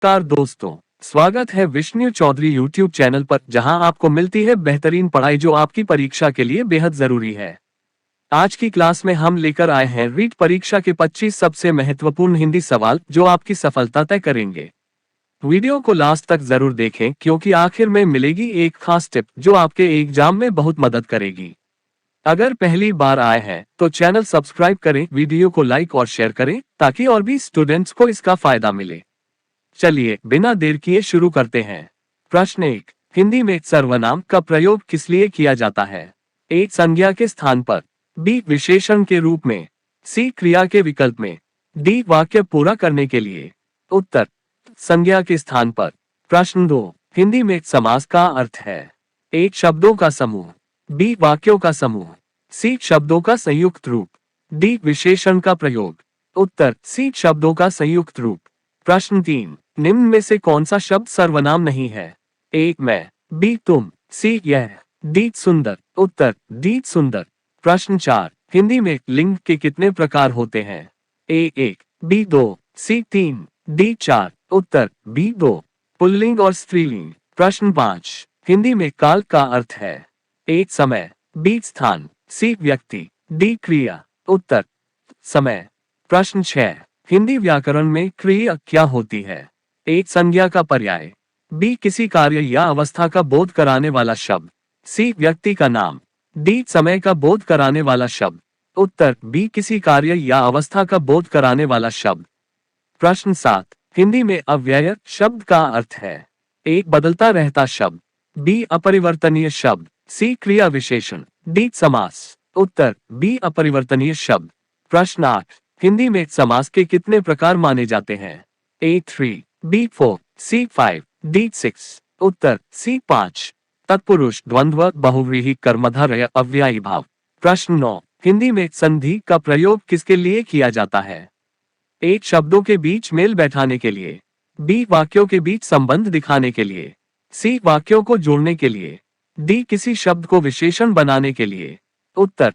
नमस्कार दोस्तों, स्वागत है विष्णु चौधरी यूट्यूब चैनल पर, जहां आपको मिलती है बेहतरीन पढ़ाई जो आपकी परीक्षा के लिए बेहद जरूरी है। आज की क्लास में हम लेकर आए हैं रीट परीक्षा के 25 सबसे महत्वपूर्ण हिंदी सवाल जो आपकी सफलता तय करेंगे। वीडियो को लास्ट तक जरूर देखें क्योंकि आखिर में मिलेगी एक खास टिप जो आपके एग्जाम में बहुत मदद करेगी। अगर पहली बार आए हैं तो चैनल सब्सक्राइब करें, वीडियो को लाइक और शेयर करें ताकि और भी स्टूडेंट्स को इसका फायदा मिले। चलिए बिना देर किए शुरू करते हैं। प्रश्न 1, हिंदी में सर्वनाम का प्रयोग किस लिए किया जाता है? ए, संज्ञा के स्थान पर, बी, विशेषण के रूप में, सी, क्रिया के विकल्प में, डी, वाक्य पूरा करने के लिए। उत्तर, संज्ञा के स्थान पर। प्रश्न 2, हिंदी में समास का अर्थ है? ए, शब्दों का समूह, बी, वाक्यों का समूह, सी, शब्दों का संयुक्त रूप, डी, विशेषण का प्रयोग। उत्तर, सी, शब्दों का संयुक्त रूप। प्रश्न 3, निम्न में से कौन सा शब्द सर्वनाम नहीं है? ए, मैं, बी, तुम, सी, यह, डी, सुंदर। उत्तर, डी, सुंदर। प्रश्न 4, हिंदी में लिंग के कितने प्रकार होते हैं? ए, 1, बी, 2, सी, 3, डी, 4। उत्तर, बी, 2। पुल्लिंग और स्त्रीलिंग। प्रश्न 5, हिंदी में काल का अर्थ है? ए, समय, बी, स्थान, सी, व्यक्ति, डी, क्रिया। उत्तर, समय। प्रश्न 6, हिंदी व्याकरण में क्रिया क्या होती है? ए, संज्ञा का पर्याय, बी, किसी कार्य या अवस्था का बोध कराने वाला शब्द, सी, व्यक्ति का नाम, डी, समय का बोध कराने वाला शब्द। उत्तर, बी, किसी कार्य या अवस्था का बोध कराने वाला शब्द। प्रश्न 7, हिंदी में अव्यय शब्द का अर्थ है? ए, बदलता रहता शब्द, बी, अपरिवर्तनीय शब्द, सी, क्रिया विशेषण, डी, समास। उत्तर, बी, अपरिवर्तनीय शब्द। प्रश्न 8, हिंदी में समास के कितने प्रकार माने जाते हैं? ए, 3, बी, 4, सी, 5, डी, 6। उत्तर, सी, 5। तत्पुरुष, द्वंद्व, बहुव्रीहि, कर्मधारय, अव्ययी भाव। प्रश्न 9, हिंदी में संधि का प्रयोग किसके लिए किया जाता है? ए, शब्दों के बीच मेल बैठाने के लिए, बी, वाक्यों के बीच संबंध दिखाने के लिए, सी, वाक्यों को जोड़ने के लिए, डी, किसी शब्द को विशेषण बनाने के लिए। उत्तर,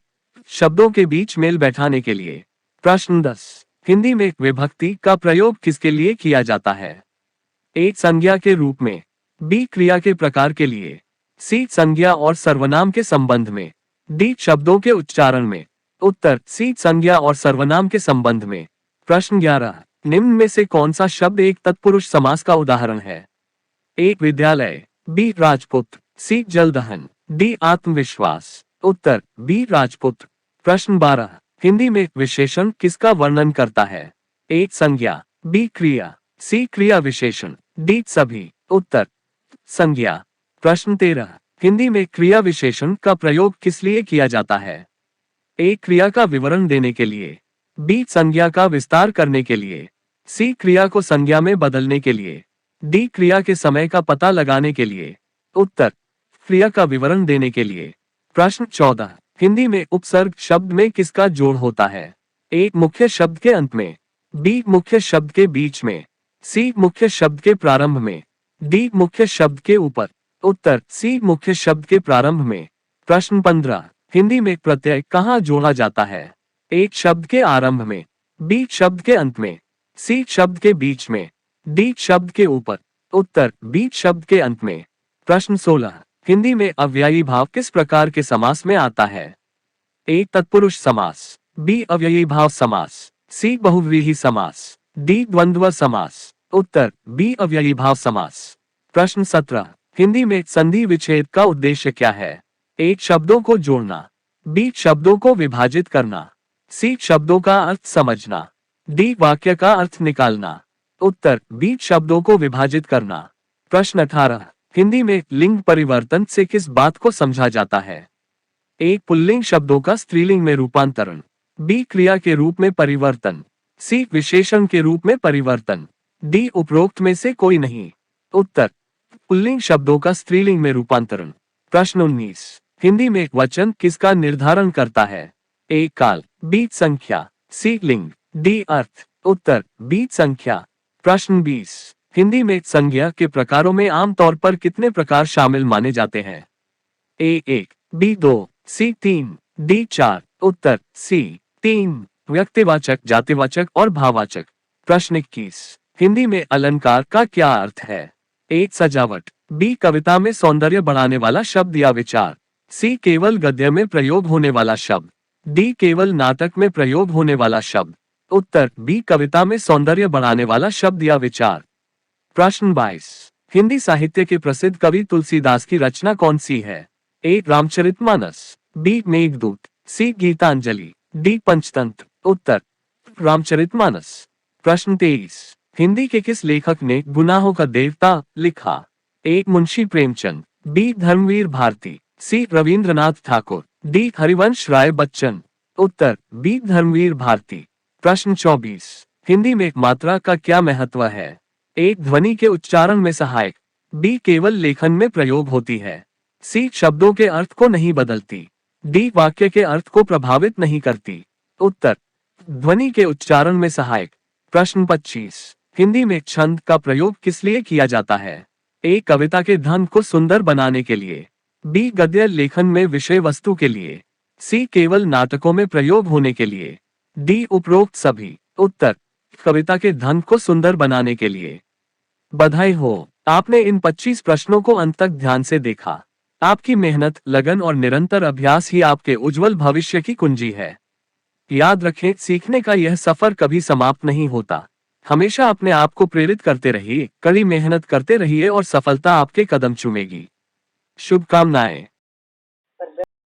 शब्दों के बीच मेल बैठाने के लिए। प्रश्न 10, हिंदी में विभक्ति का प्रयोग किसके लिए किया जाता है? ए, संज्ञा के रूप में, बी, क्रिया के प्रकार के लिए, सी, संज्ञा और सर्वनाम के संबंध में, डी, शब्दों के उच्चारण में। उत्तर, सी, संज्ञा और सर्वनाम के संबंध में। प्रश्न 11, निम्न में से कौन सा शब्द एक तत्पुरुष समास का उदाहरण है? ए, विद्यालय, बी, राजपुत्र, सी, जलदहन, डी, आत्मविश्वास। उत्तर, बी, राजपुत्र। प्रश्न 12, हिंदी में विशेषण किसका वर्णन करता है? ए, संज्ञा, बी, क्रिया, सी, क्रिया विशेषण, डी, सभी। उत्तर, संज्ञा। प्रश्न 13, हिंदी में क्रिया विशेषण का प्रयोग किस लिए किया जाता है? ए, क्रिया का विवरण देने के लिए, बी, संज्ञा का विस्तार करने के लिए, सी, क्रिया को संज्ञा में बदलने के लिए, डी, क्रिया के समय का पता लगाने के लिए। उत्तर, क्रिया का विवरण देने के लिए। प्रश्न 14, हिंदी में उपसर्ग शब्द में किसका जोड़ होता है? ए, मुख्य शब्द के अंत में, बी, मुख्य शब्द के बीच में, सी, मुख्य शब्द के प्रारंभ में, डी, मुख्य शब्द के ऊपर। उत्तर, सी, मुख्य शब्द के प्रारंभ में। प्रश्न 15, हिंदी में प्रत्यय कहाँ जोड़ा जाता है? ए, शब्द के आरंभ में, बी, शब्द के अंत में, सी, शब्द के बीच में, डी, शब्द के ऊपर। उत्तर, बी, शब्द के अंत में। प्रश्न 16, हिंदी में अव्ययी भाव किस प्रकार के समास में आता है? ए, तत्पुरुष समास, बी, अव्ययी भाव समास, सी, बहुव्रीहि समास, डी, द्वंद्व समास। उत्तर, बी, अव्ययी भाव समास। प्रश्न 17, हिंदी में संधि विच्छेद का उद्देश्य क्या है? ए, शब्दों को जोड़ना, बी, शब्दों को विभाजित करना, सी, शब्दों का अर्थ समझना, डी, वाक्य का अर्थ निकालना। उत्तर, बी, शब्दों को विभाजित करना। प्रश्न 18, हिंदी में लिंग परिवर्तन से किस बात को समझा जाता है? ए, पुल्लिंग शब्दों का स्त्रीलिंग में रूपांतरण, बी, क्रिया के रूप में परिवर्तन, सी, विशेषण के रूप में परिवर्तन, डी, उपरोक्त में से कोई नहीं। उत्तर, पुल्लिंग शब्दों का स्त्रीलिंग में रूपांतरण। प्रश्न 19, हिंदी में वचन किसका निर्धारण करता है? ए, काल, बी, संख्या, सी, लिंग, डी, अर्थ। उत्तर, बी, संख्या। प्रश्न 20, हिंदी में संज्ञा के प्रकारों में आमतौर पर कितने प्रकार शामिल माने जाते हैं? ए, 1, बी, 2, सी, 3, डी, 4। उत्तर, सी, 3। व्यक्तिवाचक, जातिवाचक और भाववाचक। प्रश्न 21, हिंदी में अलंकार का क्या अर्थ है? ए सजावट, बी कविता में सौंदर्य बढ़ाने वाला शब्द या विचार, सी केवल गद्य में प्रयोग होने वाला शब्द, डी केवल नाटक में प्रयोग होने वाला शब्द। उत्तर बी कविता में सौंदर्य बढ़ाने वाला शब्द या विचार। प्रश्न 22, हिंदी साहित्य के प्रसिद्ध कवि तुलसीदास की रचना कौन सी है? ए रामचरितमानस, बी मेघदूत, सी गीतांजलि, डी पंचतंत्र। उत्तर रामचरितमानस। प्रश्न 23, हिंदी के किस लेखक ने गुनाहों का देवता लिखा? ए मुंशी प्रेमचंद, बी धर्मवीर भारती, सी रविंद्रनाथ ठाकुर, डी हरिवंश राय बच्चन। उत्तर बी धर्मवीर भारती। प्रश्न 24, हिंदी में मात्रा का क्या महत्व है? ए ध्वनि के उच्चारण में सहायक, बी केवल लेखन में प्रयोग होती है, सी शब्दों के अर्थ को नहीं बदलती, डी वाक्य के अर्थ को प्रभावित नहीं करती। उत्तर ध्वनि के उच्चारण में सहायक। प्रश्न 25, हिंदी में छंद का प्रयोग किस लिए किया जाता है? ए कविता के ढंग को सुंदर बनाने के लिए, बी गद्य लेखन में विषय वस्तु के लिए, सी केवल नाटकों में प्रयोग होने के लिए, डी उपरोक्त सभी। उत्तर कविता के ढंग को सुंदर बनाने के लिए। बधाई हो, आपने इन 25 प्रश्नों को अंत तक ध्यान से देखा। आपकी मेहनत, लगन और निरंतर अभ्यास ही आपके उज्जवल भविष्य की कुंजी है। याद रखें, सीखने का यह सफर कभी समाप्त नहीं होता। हमेशा अपने आप को प्रेरित करते रहिए, कड़ी मेहनत करते रहिए और सफलता आपके कदम चूमेगी। शुभकामनाएं।